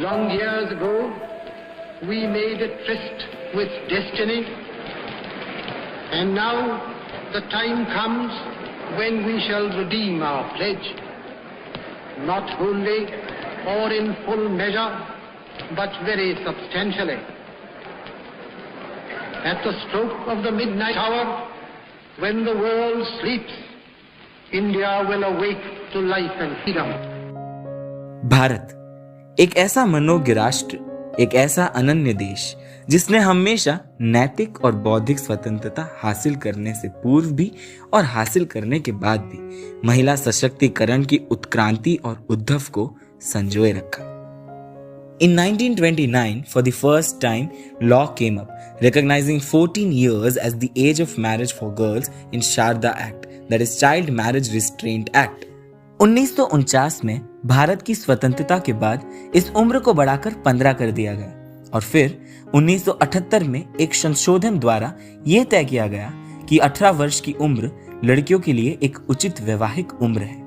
Long years ago, we made a tryst with destiny, and now the time comes when we shall redeem our pledge, not wholly or in full measure, but very substantially. At the stroke of the midnight hour, when the world sleeps, India will awake to life and freedom. Bharat एक ऐसा मनोज्ञ राष्ट्र, एक ऐसा अनन्य देश जिसने हमेशा नैतिक और बौद्धिक स्वतंत्रता हासिल करने से पूर्व भी और हासिल करने के बाद भी महिला सशक्तिकरण की उत्क्रांति और उद्भव को संजोए रखा। In 1929, for the first time, law came up recognizing 14 years as the age of marriage for girls in Sharda Act, that is Child Marriage Restraint Act. 1949 में भारत की स्वतंत्रता के बाद इस उम्र को बढ़ाकर 15 कर दिया गया और फिर 1978 में एक संशोधन द्वारा यह तय किया गया कि 18 वर्ष की उम्र लड़कियों के लिए एक उचित वैवाहिक उम्र है।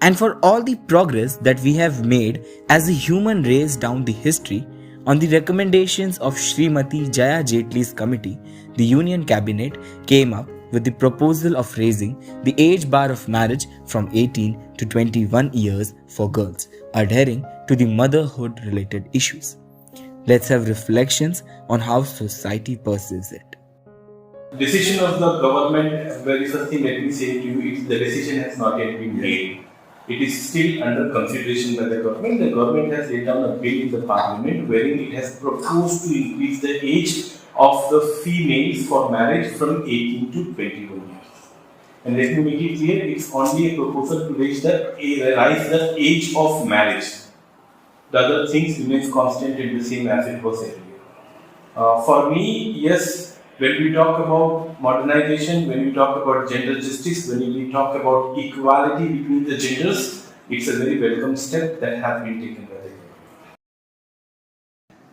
And for all the progress that we have made as a human race down the history, on the recommendations of Srimati Jaya Jaitley's committee, the Union Cabinet came up with the proposal of raising the age bar of marriage from 18 to 21 years for girls, adhering to the motherhood-related issues. Let's have reflections on how society perceives it. Decision of the government, very first thing let me say to you, is the decision has not yet been made. It is still under consideration by the government. The government has laid down a bill in the parliament wherein it has proposed to increase the age of the females for marriage from 18 to 21 years. And let me make it clear, it's only a proposal to rise the age of marriage. The other things remains constant and the same as it was earlier. For me, yes, when we talk about modernization, when we talk about gender justice, when we talk about equality between the genders, it's a very welcome step that has been taken by the government.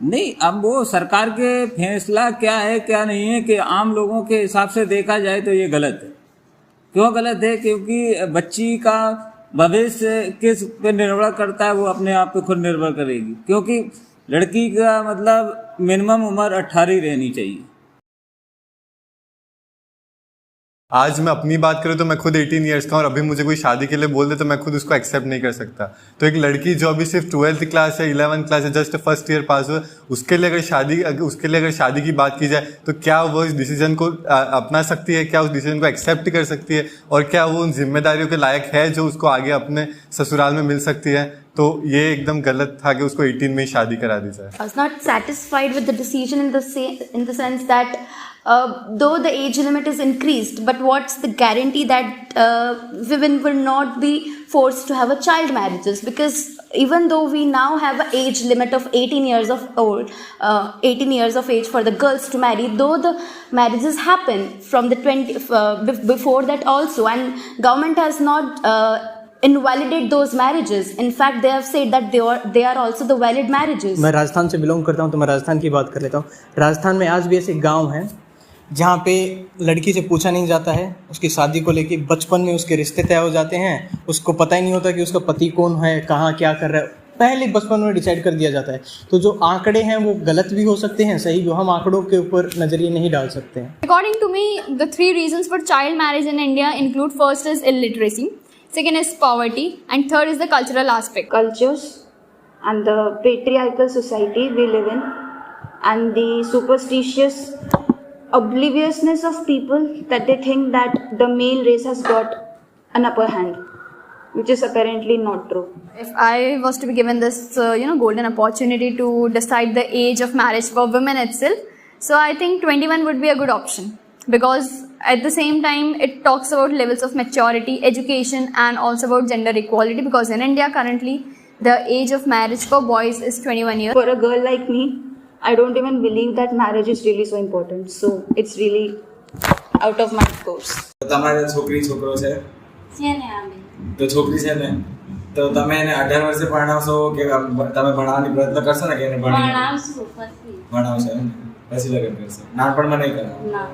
नहीं, अब वो सरकार के फैसला क्या है क्या नहीं है कि आम लोगों के हिसाब से देखा जाए तो ये गलत है। क्यों गलत है? क्योंकि बच्ची का भविष्य किस पे निर्भर करता है, वो अपने आप पे खुद निर्भर करेगी। क्योंकि लड़की का मतलब मिनिमम उम्र 18 रहनी चाहिए। आज मैं अपनी बात करूँ तो मैं खुद 18 ईयर्स का हूँ और अभी मुझे कोई शादी के लिए बोल दे तो मैं खुद उसको एक्सेप्ट नहीं कर सकता। तो एक लड़की जो अभी सिर्फ 12th क्लास या 11th क्लास है, जस्ट फर्स्ट ईयर पास हुआ, उसके लिए अगर शादी की बात की जाए तो क्या वो इस डिसीजन को अपना सकती है, क्या उस डिसीजन को एक्सेप्ट कर सकती है और क्या वो उन जिम्मेदारियों के लायक है जो उसको आगे अपने ससुराल में मिल सकती है? तो ये एकदम गलत था कि उसको 18 में ही शादी करा दी जाए। I was not satisfied with the decision in the sense that though the age limit is increased, but what's the guarantee that women will not be forced to have a child marriages? Because even though we now have an age limit of 18 years of old, 18 years of age for the girls to marry, though the marriages happen from the before that also, and government has not invalidate those marriages. In fact, they have said that they are also the valid marriages. मैं राजस्थान से belong करता हूँ तो मैं राजस्थान की बात कर लेता हूँ। राजस्थान में आज भी ऐसे गांव हैं जहाँ पे लड़की से पूछा नहीं जाता है, उसकी शादी को लेके बचपन में उसके रिश्ते तय हो जाते हैं, उसको पता ही नहीं होता कि उसका पति कौन है, कहाँ क्या कर रहा है, पहले बचपन में डिसाइड कर दिया जाता है। तो जो आंकड़े हैं वो गलत भी हो सकते हैं, सही भी, हम आंकड़ों के ऊपर नजरिए नहीं डाल सकते हैं। According to me, the 3 reasons for child marriage in India include: first is illiteracy, second is poverty, and third is the cultural aspect. Cultures and the patriarchal society we live in, and the superstitious obliviousness of people that they think that the male race has got an upper hand, which is apparently not true. If I was to be given this golden opportunity to decide the age of marriage for women itself, so I think 21 would be a good option, because at the same time it talks about levels of maturity, education, and also about gender equality, because in India currently the age of marriage for boys is 21 years. For a girl like me, I don't even believe that marriage is really so important, so it's really out of my course. તમારે છોકરી છોકરો છે તો છોકરી છે ને તો તમે એને 18 વર્ષે ભણાવશો કે તમે ભણાવવાની પ્રયત્ન કરશો ને કે એને ભણાવશો પછી લગ્ન કરશો? નાનપણમાં નહીં કરો? ના.